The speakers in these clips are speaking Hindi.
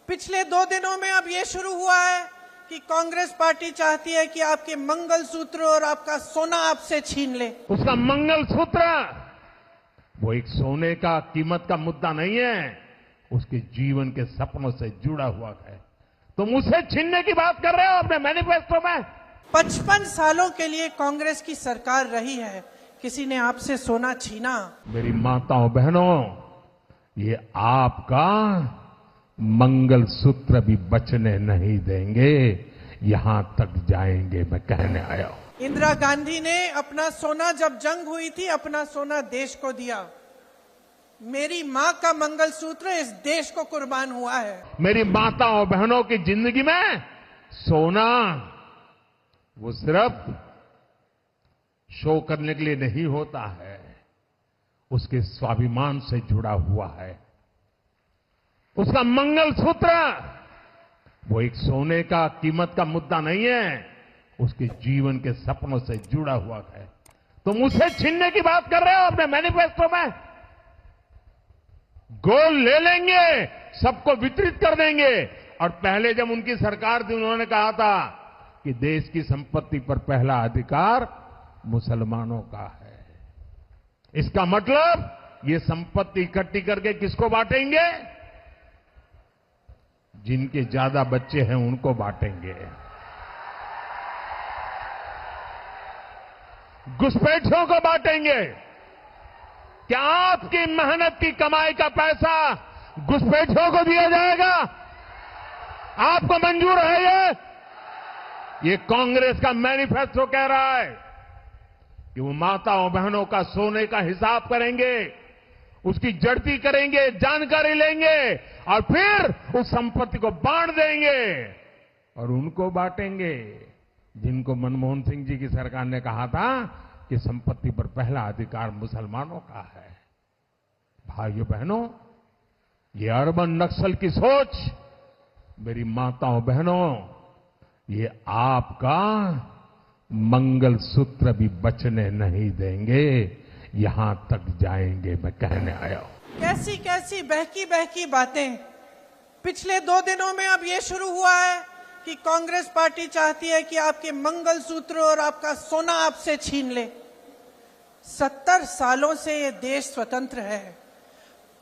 पिछले 2 दिनों में अब ये शुरू हुआ है कि कांग्रेस पार्टी चाहती है कि आपके मंगलसूत्र और आपका सोना आपसे छीन ले। उसका मंगलसूत्र वो एक सोने का कीमत का मुद्दा नहीं है, उसके जीवन के सपनों से जुड़ा हुआ है। तुम उसे छीनने की बात कर रहे हो अपने मैनिफेस्टो में। 55 सालों के लिए कांग्रेस की सरकार रही है, किसी ने आपसे सोना छीना? मेरी माताओं बहनों, ये आपका मंगलसूत्र भी बचने नहीं देंगे, यहां तक जाएंगे, मैं कहने आया हूं। इंदिरा गांधी ने अपना सोना, जब जंग हुई थी, अपना सोना देश को दिया। मेरी मां का मंगलसूत्र इस देश को कुर्बान हुआ है। मेरी माताओं बहनों की जिंदगी में सोना वो सिर्फ शो करने के लिए नहीं होता है, उसके स्वाभिमान से जुड़ा हुआ है। उसका मंगलसूत्र वो एक सोने का कीमत का मुद्दा नहीं है, उसके जीवन के सपनों से जुड़ा हुआ है। तुम उसे छीनने की बात कर रहे हो अपने मैनिफेस्टो में। गोल्ड ले लेंगे, सबको वितरित कर देंगे। और पहले जब उनकी सरकार थी, उन्होंने कहा था कि देश की संपत्ति पर पहला अधिकार मुसलमानों का है। इसका मतलब ये संपत्ति इकट्ठी करके किसको बांटेंगे? जिनके ज्यादा बच्चे हैं उनको बांटेंगे। घुसपैठियों को बांटेंगे। क्या आपकी मेहनत की कमाई का पैसा घुसपैठियों को दिया जाएगा? आपको मंजूर है ये कांग्रेस का मैनिफेस्टो कह रहा है कि वो माताओं बहनों का सोने का हिसाब करेंगे, उसकी जड़ती करेंगे, जानकारी लेंगे और फिर उस संपत्ति को बांट देंगे। और उनको बांटेंगे जिनको मनमोहन सिंह जी की सरकार ने कहा था कि संपत्ति पर पहला अधिकार मुसलमानों का है। भाइयों बहनों, ये अर्बन नक्सल की सोच, मेरी माताओं बहनों, ये आपका मंगलसूत्र भी बचने नहीं देंगे, यहां तक जाएंगे, मैं कहने आया हूं। कैसी कैसी बहकी बहकी बातें। पिछले 2 दिनों में अब ये शुरू हुआ है कि कांग्रेस पार्टी चाहती है कि आपके मंगलसूत्र और आपका सोना आपसे छीन ले। 70 सालों से ये देश स्वतंत्र है।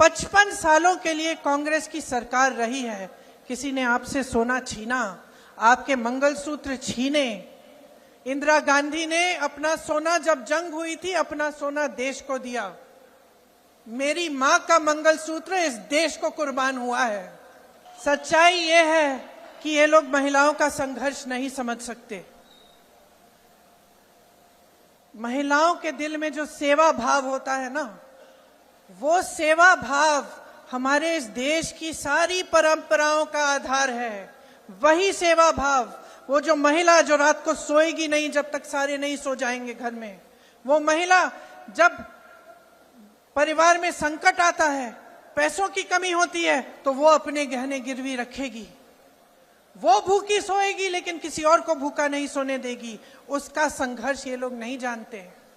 55 सालों के लिए कांग्रेस की सरकार रही है, किसी ने आपसे सोना छीना? आपके मंगलसूत्र छीने? इंदिरा गांधी ने अपना सोना, जब जंग हुई थी, अपना सोना देश को दिया। मेरी मां का मंगलसूत्र इस देश को कुर्बान हुआ है। सच्चाई ये है कि ये लोग महिलाओं का संघर्ष नहीं समझ सकते। महिलाओं के दिल में जो सेवा भाव होता है ना, वो सेवा भाव हमारे इस देश की सारी परंपराओं का आधार है। वही सेवा भाव, वो जो महिला जो रात को सोएगी नहीं जब तक सारे नहीं सो जाएंगे घर में, वो महिला जब परिवार में संकट आता है, पैसों की कमी होती है, तो वो अपने गहने गिरवी रखेगी। वो भूखी सोएगी लेकिन किसी और को भूखा नहीं सोने देगी। उसका संघर्ष ये लोग नहीं जानते।